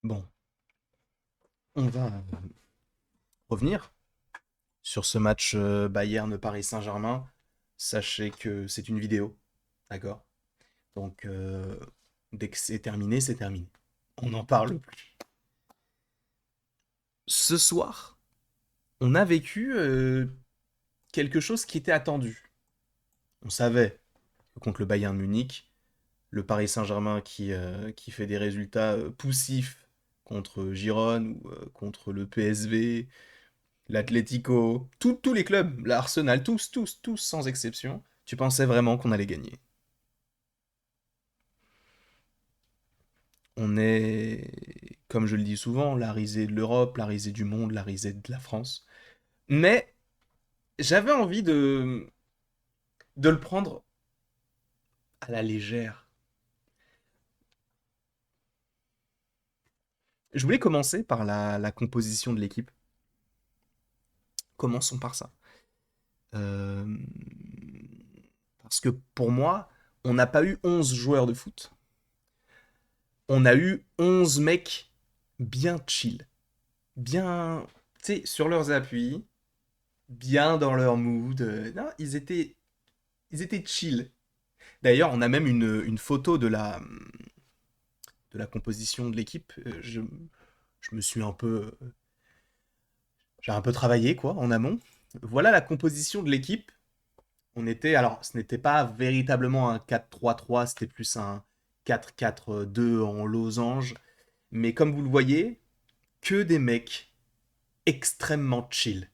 Bon, on va revenir sur ce match Bayern-Paris Saint-Germain. Sachez que c'est une vidéo, d'accord? Donc, dès que c'est terminé, c'est terminé. On n'en parle plus. Ce soir, on a vécu quelque chose qui était attendu. On savait que contre le Bayern Munich, le Paris Saint-Germain qui fait des résultats poussifs contre Girone ou contre le PSV, l'Atlético, tous les clubs, l'Arsenal, tous, sans exception, tu pensais vraiment qu'on allait gagner. On est, comme je le dis souvent, la risée de l'Europe, la risée du monde, la risée de la France. Mais j'avais envie de le prendre à la légère. Je voulais commencer par la composition de l'équipe. Commençons par ça. Euh, Parce que pour moi, on n'a pas eu 11 joueurs de foot. On a eu 11 mecs bien chill. Bien, tu sais, sur leurs appuis, bien dans leur mood. Non, ils étaient chill. D'ailleurs, on a même une photo de la composition de l'équipe. Je me suis un peu, j'ai un peu travaillé quoi en amont. Voilà la composition de l'équipe. On était, alors, ce n'était pas véritablement un 4-3-3, c'était plus un 4-4-2 en losange. Mais comme vous le voyez, que des mecs extrêmement chill.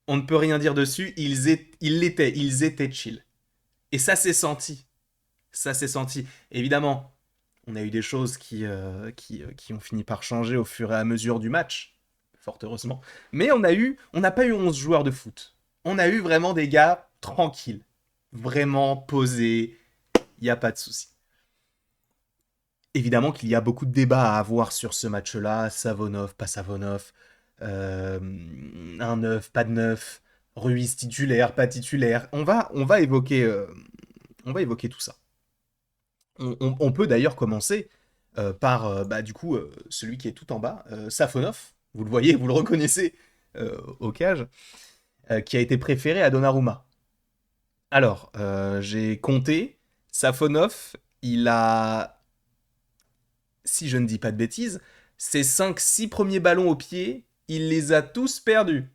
On ne peut rien dire dessus, ils étaient chill. Et ça s'est senti. Ça s'est senti. Évidemment, on a eu des choses qui ont fini par changer au fur et à mesure du match, fort heureusement. Mais on n'a pas eu 11 joueurs de foot. On a eu vraiment des gars tranquilles, vraiment posés, il n'y a pas de souci. Évidemment qu'il y a beaucoup de débats à avoir sur ce match-là, Savonov, pas Savonov, euh, un neuf, pas de neuf, Ruiz titulaire, pas titulaire. On va évoquer tout ça. On peut d'ailleurs commencer par bah, du coup celui qui est tout en bas, Safonov. Vous le voyez, vous le reconnaissez au cage, qui a été préféré à Donnarumma. Alors, j'ai compté, Safonov, il a, si je ne dis pas de bêtises, ses 5-6 premiers ballons au pied, il les a tous perdus.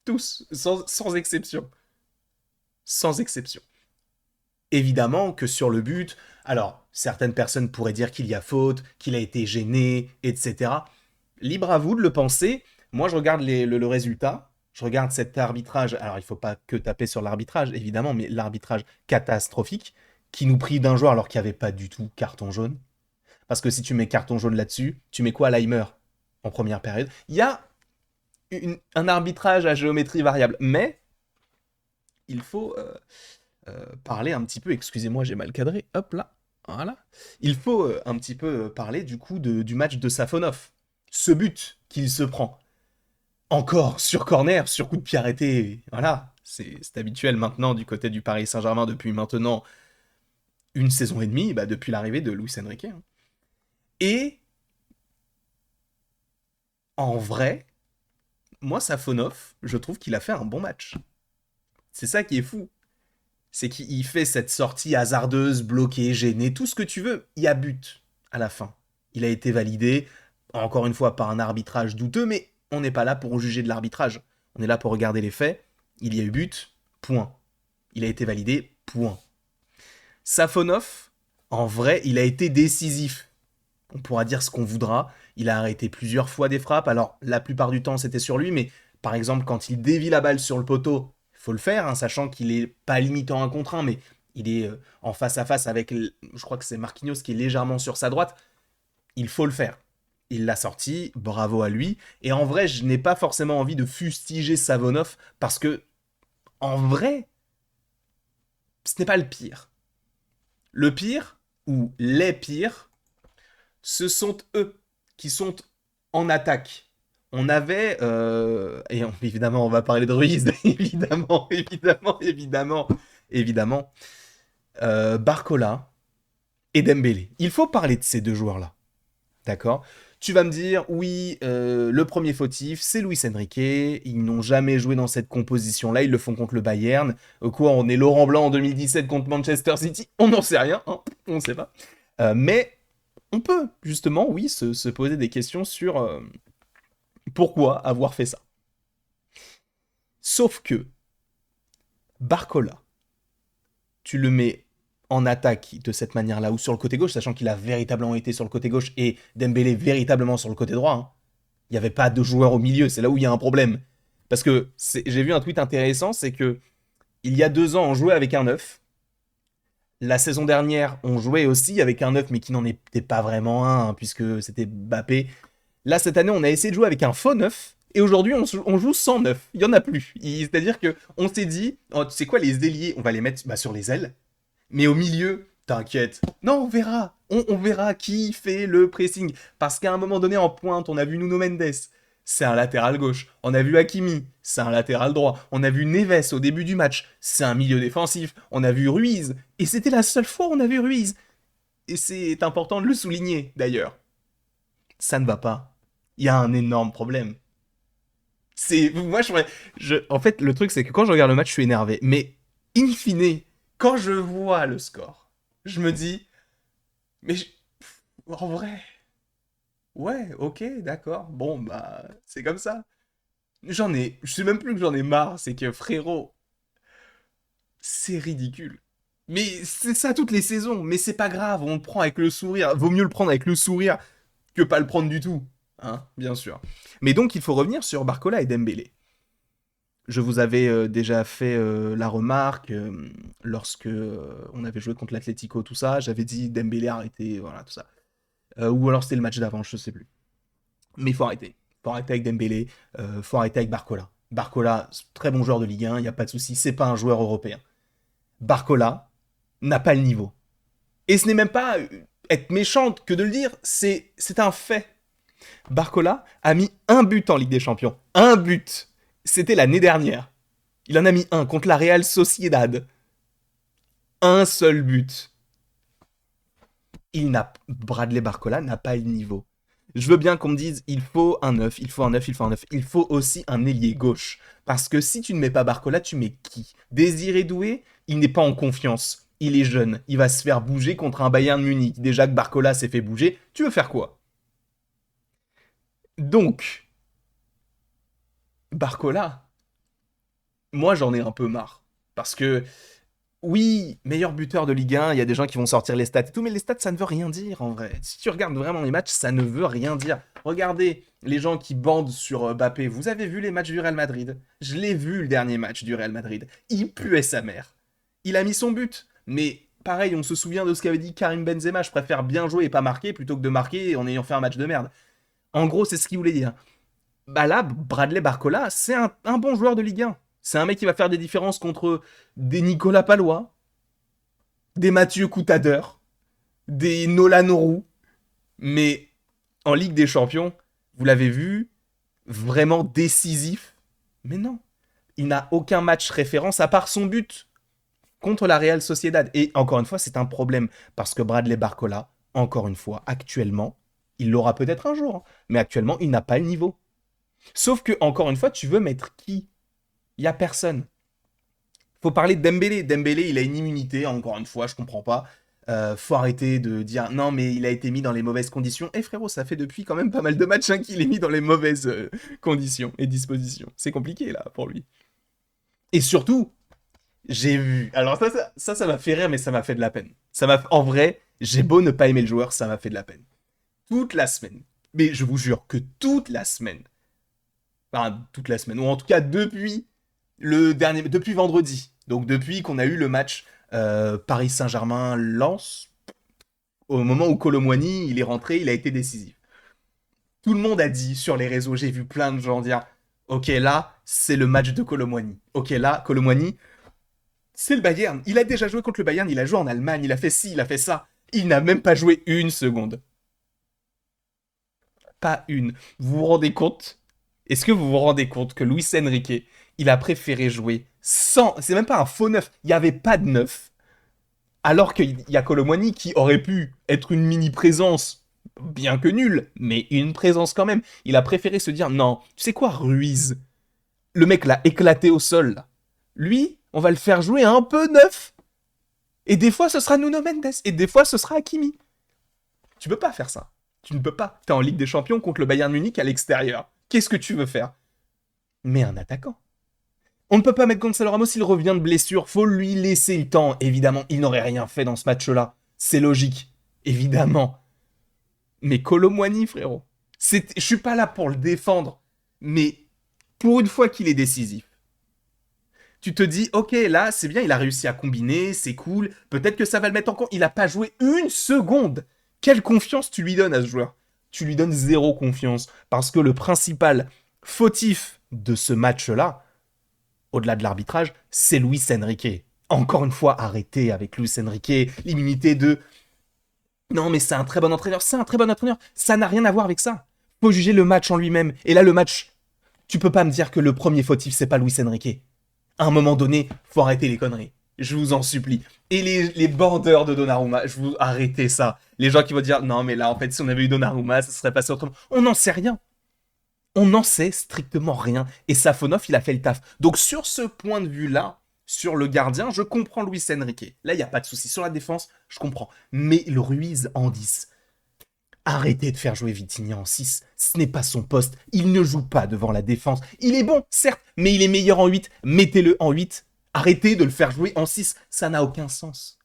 Tous, sans exception. Sans exception. Évidemment que sur le but, alors certaines personnes pourraient dire qu'il y a faute, qu'il a été gêné, etc. Libre à vous de le penser. Moi, je regarde le résultat. Je regarde cet arbitrage. Alors, il ne faut pas que taper sur l'arbitrage, évidemment, mais l'arbitrage catastrophique qui nous prive d'un joueur alors qu'il n'y avait pas du tout carton jaune. Parce que si tu mets carton jaune là-dessus, tu mets quoi à Leimer en première période? Il y a un arbitrage à géométrie variable, mais il faut parler un petit peu. Excusez-moi, j'ai mal cadré. Hop là, voilà. Il faut un petit peu parler du coup du match de Safonov. Ce but qu'il se prend. Encore sur corner, sur coup de pied arrêté. Voilà, c'est habituel maintenant du côté du Paris Saint-Germain depuis maintenant une saison et demie, bah, depuis l'arrivée de Luis Enrique, hein. Et en vrai, moi, Safonov, je trouve qu'il a fait un bon match. C'est ça qui est fou. C'est qu'il fait cette sortie hasardeuse, bloquée, gênée, tout ce que tu veux. Il y a but à la fin. Il a été validé, encore une fois, par un arbitrage douteux, mais on n'est pas là pour juger de l'arbitrage. On est là pour regarder les faits. Il y a eu but, point. Il a été validé, point. Safonov, en vrai, il a été décisif. On pourra dire ce qu'on voudra. Il a arrêté plusieurs fois des frappes. Alors, la plupart du temps, c'était sur lui, mais par exemple, quand il dévie la balle sur le poteau, il faut le faire, hein, sachant qu'il est pas limité en 1 contre 1, mais il est en face à face avec, je crois que c'est Marquinhos qui est légèrement sur sa droite. Il faut le faire. Il l'a sorti, bravo à lui. Et en vrai, je n'ai pas forcément envie de fustiger Savonov parce que, en vrai, ce n'est pas le pire. Le pire, ou les pires, ce sont eux qui sont en attaque. On avait, évidemment, on va parler de Ruiz, évidemment, Barcola et Dembélé. Il faut parler de ces deux joueurs-là. D'accord? Tu vas me dire, oui, le premier fautif, c'est Luis Enrique. Ils n'ont jamais joué dans cette composition-là. Ils le font contre le Bayern. Quoi, on est Laurent Blanc en 2017 contre Manchester City? On n'en sait rien, hein, on ne sait pas. Mais on peut, justement, oui, se poser des questions sur pourquoi avoir fait ça. Sauf que Barcola, tu le mets en attaque de cette manière-là, ou sur le côté gauche, sachant qu'il a véritablement été sur le côté gauche et Dembélé véritablement sur le côté droit. Hein. Il n'y avait pas de joueur au milieu, c'est là où il y a un problème. Parce que j'ai vu un tweet intéressant, c'est que il y a 2 ans, on jouait avec un 9. La saison dernière, on jouait aussi avec un 9, mais qui n'en était pas vraiment un, hein, puisque c'était Mbappé. Là, cette année, on a essayé de jouer avec un faux 9. Et aujourd'hui, on joue sans 9. Il n'y en a plus. C'est-à-dire qu'on s'est dit, oh, tu sais quoi, les ailiers, on va les mettre sur les ailes. Mais au milieu, t'inquiète. Non, on verra. On verra qui fait le pressing. Parce qu'à un moment donné, en pointe, on a vu Nuno Mendes. C'est un latéral gauche. On a vu Hakimi. C'est un latéral droit. On a vu Neves au début du match. C'est un milieu défensif. On a vu Ruiz. Et c'était la seule fois où on a vu Ruiz. Et c'est important de le souligner, d'ailleurs. Ça ne va pas. Il y a un énorme problème. Moi, en fait, le truc, c'est que quand je regarde le match, je suis énervé. Mais, in fine, quand je vois le score, je me dis, mais en vrai, ouais, ok, d'accord, bon, bah, c'est comme ça. Je sais même plus que j'en ai marre, c'est que frérot, c'est ridicule. Mais c'est ça toutes les saisons, mais c'est pas grave, on le prend avec le sourire. Vaut mieux le prendre avec le sourire que pas le prendre du tout, hein, bien sûr. Mais donc, il faut revenir sur Barcola et Dembélé. Je vous avais déjà fait la remarque lorsque on avait joué contre l'Atlético, tout ça. J'avais dit Dembélé arrêtez, voilà, tout ça. Ou alors c'était le match d'avant, je sais plus. Mais il faut arrêter. Il faut arrêter avec Dembélé, faut arrêter avec Barcola. Barcola, très bon joueur de Ligue 1, il n'y a pas de souci, c'est pas un joueur européen. Barcola n'a pas le niveau. Et ce n'est même pas être méchante que de le dire, c'est un fait. Barcola a mis un but en Ligue des Champions. Un but. C'était l'année dernière. Il en a mis un contre la Real Sociedad. Un seul but. Bradley Barcola n'a pas le niveau. Je veux bien qu'on me dise, il faut un 9, il faut un 9, il faut un 9. Il faut aussi un ailier gauche. Parce que si tu ne mets pas Barcola, tu mets qui? Désiré Doué, il n'est pas en confiance. Il est jeune. Il va se faire bouger contre un Bayern Munich. Déjà que Barcola s'est fait bouger. Tu veux faire quoi? Donc, Barcola, moi j'en ai un peu marre. Parce que, oui, meilleur buteur de Ligue 1, il y a des gens qui vont sortir les stats et tout, mais les stats ça ne veut rien dire en vrai. Si tu regardes vraiment les matchs, ça ne veut rien dire. Regardez les gens qui bandent sur Mbappé. Vous avez vu les matchs du Real Madrid? Je l'ai vu le dernier match du Real Madrid. Il puait sa mère. Il a mis son but. Mais pareil, on se souvient de ce qu'avait dit Karim Benzema. Je préfère bien jouer et pas marquer plutôt que de marquer en ayant fait un match de merde. En gros, c'est ce qu'il voulait dire. Bah là, Bradley Barcola, c'est un bon joueur de Ligue 1. C'est un mec qui va faire des différences contre des Nicolas Palois, des Mathieu Coutadeur, des Nolan Roux. Mais en Ligue des Champions, vous l'avez vu, vraiment décisif. Mais non, il n'a aucun match référence à part son but contre la Real Sociedad. Et encore une fois, c'est un problème parce que Bradley Barcola, encore une fois, actuellement, il l'aura peut-être un jour, hein, mais actuellement, il n'a pas le niveau. Sauf que, encore une fois, tu veux mettre qui? Il y a personne. Faut parler de Dembélé. Dembélé, il a une immunité, encore une fois, je comprends pas. Faut arrêter de dire non, mais il a été mis dans les mauvaises conditions. Eh frérot, ça fait depuis quand même pas mal de matchs hein, qu'il est mis dans les mauvaises conditions et dispositions. C'est compliqué là pour lui. Et surtout, j'ai vu. Alors ça m'a fait rire, mais ça m'a fait de la peine. En vrai, j'ai beau ne pas aimer le joueur, ça m'a fait de la peine. Toute la semaine. Mais je vous jure que toute la semaine. Enfin, toute la semaine. Ou en tout cas depuis vendredi. Donc depuis qu'on a eu le match Paris Saint-Germain-Lens, au moment où Kolo Muani, il est rentré, il a été décisif. Tout le monde a dit sur les réseaux, j'ai vu plein de gens dire ok là, c'est le match de Kolo Muani. Ok là, Kolo Muani, c'est le Bayern. Il a déjà joué contre le Bayern, il a joué en Allemagne, il a fait ci, il a fait ça. Il n'a même pas joué une seconde. Pas une. Vous vous rendez compte? Est-ce que vous vous rendez compte que Luis Enrique, il a préféré jouer sans... C'est même pas un faux neuf. Il n'y avait pas de neuf. Alors qu'il y a Kolo Muani qui aurait pu être une mini-présence, bien que nulle, mais une présence quand même. Il a préféré se dire, non, tu sais quoi, Ruiz, le mec l'a éclaté au sol, là. Lui, on va le faire jouer un peu neuf. Et des fois, ce sera Nuno Mendes. Et des fois, ce sera Hakimi. Tu peux pas faire ça. Tu ne peux pas. T'es en Ligue des Champions contre le Bayern Munich à l'extérieur. Qu'est-ce que tu veux faire? Mais un attaquant. On ne peut pas mettre Gonzalo Ramos, il revient de blessure. Faut lui laisser le temps. Évidemment, il n'aurait rien fait dans ce match-là. C'est logique. Évidemment. Mais Kolo Muani, frérot. Je suis pas là pour le défendre. Mais pour une fois qu'il est décisif, tu te dis, ok, là, c'est bien, il a réussi à combiner, c'est cool. Peut-être que ça va le mettre en compte. Il n'a pas joué une seconde. Quelle confiance tu lui donnes à ce joueur? Tu lui donnes zéro confiance. Parce que le principal fautif de ce match-là, au-delà de l'arbitrage, c'est Luis Enrique. Encore une fois, arrêtez avec Luis Enrique, l'immunité de... Non, mais c'est un très bon entraîneur, c'est un très bon entraîneur. Ça n'a rien à voir avec ça. Faut juger le match en lui-même. Et là, le match, tu peux pas me dire que le premier fautif, c'est pas Luis Enrique. À un moment donné, faut arrêter les conneries. Je vous en supplie. Et les bandeurs de Donnarumma, je vous arrêtez ça. Les gens qui vont dire, non, mais là, en fait, si on avait eu Donnarumma, ça serait passé autrement. On n'en sait rien. On n'en sait strictement rien. Et Safonov, il a fait le taf. Donc, sur ce point de vue-là, sur le gardien, je comprends Luis Enrique. Là, il n'y a pas de souci. Sur la défense, je comprends. Mais le Ruiz en 10. Arrêtez de faire jouer Vitinha en 6. Ce n'est pas son poste. Il ne joue pas devant la défense. Il est bon, certes, mais il est meilleur en 8. Mettez-le en 8. Arrêtez de le faire jouer en 6. Ça n'a aucun sens.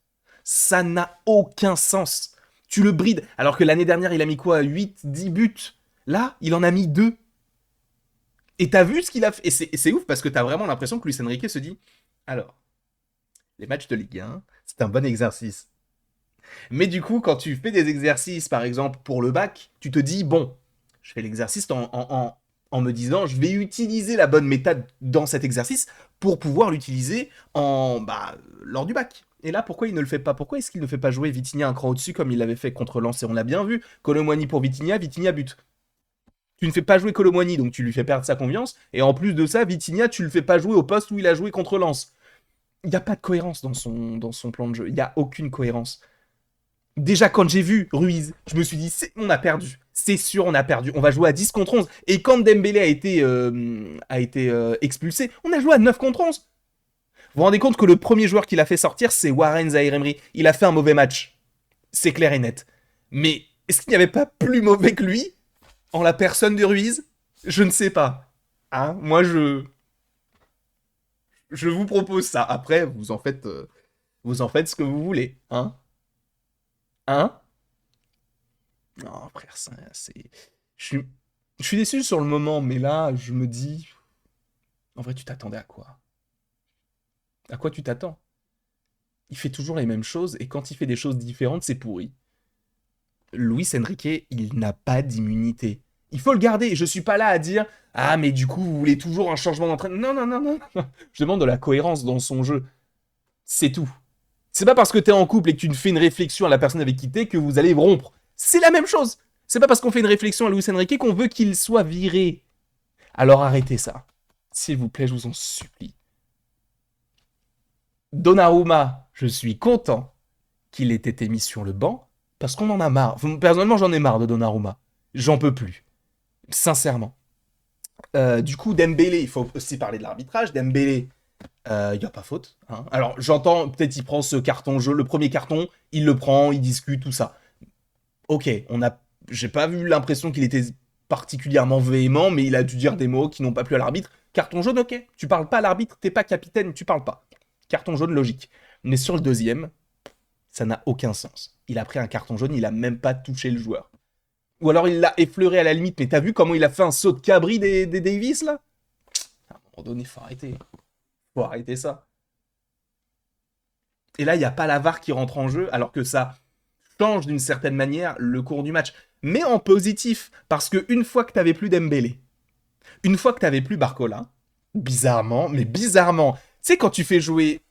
Ça n'a aucun sens. Tu le brides. Alors que l'année dernière, il a mis quoi? 8, 10 buts. Là, il en a mis 2. Et t'as vu ce qu'il a fait. Et c'est ouf parce que t'as vraiment l'impression que Luis Enrique se dit, alors, les matchs de Ligue 1, c'est un bon exercice. Mais du coup, quand tu fais des exercices, par exemple, pour le bac, tu te dis, bon, je fais l'exercice en me disant, je vais utiliser la bonne méthode dans cet exercice pour pouvoir l'utiliser lors du bac. Et là, pourquoi il ne le fait pas? Pourquoi est-ce qu'il ne fait pas jouer Vitinha un cran au-dessus comme il l'avait fait contre Lens? Et on l'a bien vu, Kolo Muani pour Vitinha, Vitinha but. Tu ne fais pas jouer Kolo Muani, donc tu lui fais perdre sa confiance. Et en plus de ça, Vitinha, tu le fais pas jouer au poste où il a joué contre Lens. Il n'y a pas de cohérence dans son plan de jeu. Il n'y a aucune cohérence. Déjà, quand j'ai vu Ruiz, je me suis dit, on a perdu. C'est sûr, on a perdu. On va jouer à 10 contre 11. Et quand Dembélé a été expulsé, on a joué à 9 contre 11. Vous vous rendez compte que le premier joueur qui l'a fait sortir, c'est Warren Zaïre-Emery. Il a fait un mauvais match. C'est clair et net. Mais est-ce qu'il n'y avait pas plus mauvais que lui en la personne de Ruiz? Je ne sais pas. Hein, moi, je vous propose ça. Après, vous en faites ce que vous voulez. Hein? Hein? Non, frère, c'est... Je suis... je suis déçu sur le moment, mais là, je me dis... En vrai, tu t'attendais à quoi? À quoi tu t'attends? Il fait toujours les mêmes choses, et quand il fait des choses différentes, c'est pourri. Luis Enrique, il n'a pas d'immunité. Il faut le garder. Je suis pas là à dire ah mais du coup vous voulez toujours un changement d'entraînement. Non non non non. Je demande de la cohérence dans son jeu. C'est tout. C'est pas parce que t'es en couple et que tu fais une réflexion à la personne avec qui t'es que vous allez rompre. C'est la même chose. C'est pas parce qu'on fait une réflexion à Luis Enrique qu'on veut qu'il soit viré. Alors arrêtez ça. S'il vous plaît, je vous en supplie. Donnarumma, je suis content qu'il ait été mis sur le banc parce qu'on en a marre. Personnellement, j'en ai marre de Donnarumma. J'en peux plus. Sincèrement. Du coup, Dembélé, il faut aussi parler de l'arbitrage. Dembélé, il n'y a pas faute. Hein. Alors, j'entends, peut-être il prend ce carton jeu, le premier carton, il le prend, il discute, tout ça. Ok, j'ai pas vu l'impression qu'il était particulièrement véhément, mais il a dû dire des mots qui n'ont pas plu à l'arbitre. Carton jaune, ok. Tu parles pas à l'arbitre, t'es pas capitaine, tu parles pas. Carton jaune, logique. Mais sur le deuxième, ça n'a aucun sens. Il a pris un carton jaune, il a même pas touché le joueur. Ou alors il l'a effleuré à la limite, mais t'as vu comment il a fait un saut de cabri des Davis, là? À un moment donné, faut arrêter. Faut arrêter ça. Et là, il n'y a pas la VAR qui rentre en jeu, alors que ça change d'une certaine manière le cours du match. Mais en positif, parce qu'une fois que t'avais plus Dembélé, une fois que t'avais plus Barcola, bizarrement, mais bizarrement, tu sais, quand tu fais jouer,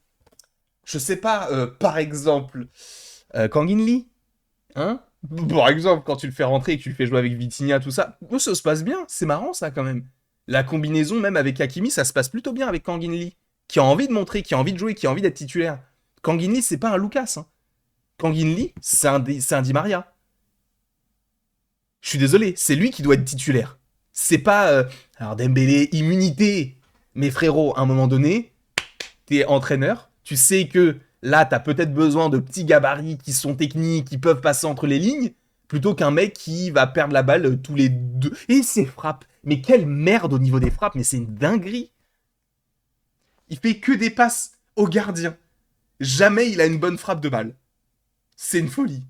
je sais pas, par exemple, Kang In Lee, hein? Par exemple, quand tu le fais rentrer et que tu le fais jouer avec Vitinha, tout ça, ça se passe bien, c'est marrant ça quand même. La combinaison, même avec Hakimi, ça se passe plutôt bien avec Kang In Lee, qui a envie de montrer, qui a envie de jouer, qui a envie d'être titulaire. Kang In Lee, c'est pas un Lucas, hein. Kangin Lee, c'est un Di Maria. Je suis désolé, c'est lui qui doit être titulaire. C'est pas... alors Dembélé, immunité. Mais frérot, à un moment donné, t'es entraîneur, tu sais que là, t'as peut-être besoin de petits gabarits qui sont techniques, qui peuvent passer entre les lignes, plutôt qu'un mec qui va perdre la balle tous les deux. Et ses frappes. Mais quelle merde au niveau des frappes, mais c'est une dinguerie. Il fait que des passes au gardien. Jamais il a une bonne frappe de balle. C'est une folie.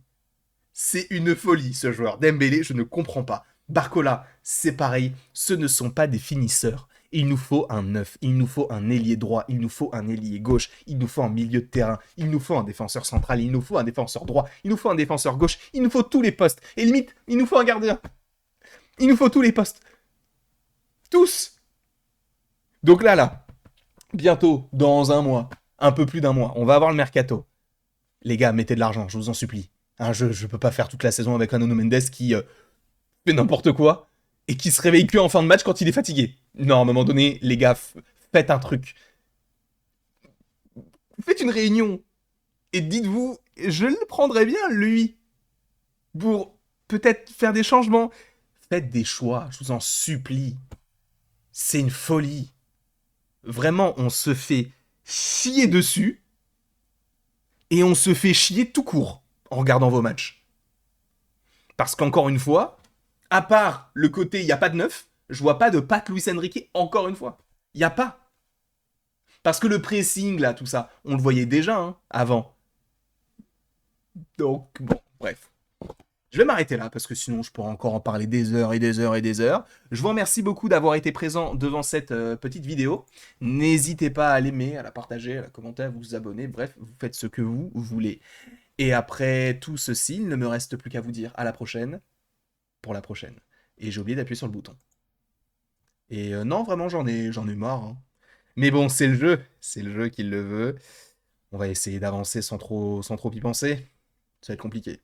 C'est une folie, ce joueur. Dembélé, je ne comprends pas. Barcola, c'est pareil. Ce ne sont pas des finisseurs. Il nous faut un neuf, il nous faut un ailier droit, il nous faut un ailier gauche, il nous faut un milieu de terrain, il nous faut un défenseur central, il nous faut un défenseur droit, il nous faut un défenseur gauche, il nous faut tous les postes. Et limite, il nous faut un gardien. Il nous faut tous les postes. Tous. Donc là, bientôt, dans un mois, un peu plus d'un mois, on va avoir le mercato. Les gars, mettez de l'argent, je vous en supplie. Hein, je peux pas faire toute la saison avec un Nuno Mendes qui fait n'importe quoi et qui se réveille que en fin de match quand il est fatigué. Non, à un moment donné, les gars, faites un truc. Faites une réunion et dites-vous, je le prendrais bien, lui, pour peut-être faire des changements. Faites des choix, je vous en supplie. C'est une folie. Vraiment, on se fait chier dessus et on se fait chier tout court en regardant vos matchs. Parce qu'encore une fois, à part le côté il n'y a pas de neuf, je vois pas de patte Luis Enrique encore une fois. Il n'y a pas. Parce que le pressing, là, tout ça, on le voyait déjà avant. Donc, bon, bref. Je vais m'arrêter là parce que sinon je pourrais encore en parler des heures et des heures et des heures. Je vous remercie beaucoup d'avoir été présent devant cette petite vidéo. N'hésitez pas à l'aimer, à la partager, à la commenter, à vous abonner. Bref, vous faites ce que vous voulez. Et après tout ceci, il ne me reste plus qu'à vous dire à la prochaine pour la prochaine. Et j'ai oublié d'appuyer sur le bouton. Et non, vraiment, j'en ai marre. Hein. Mais bon, c'est le jeu qui le veut. On va essayer d'avancer sans trop y penser. Ça va être compliqué.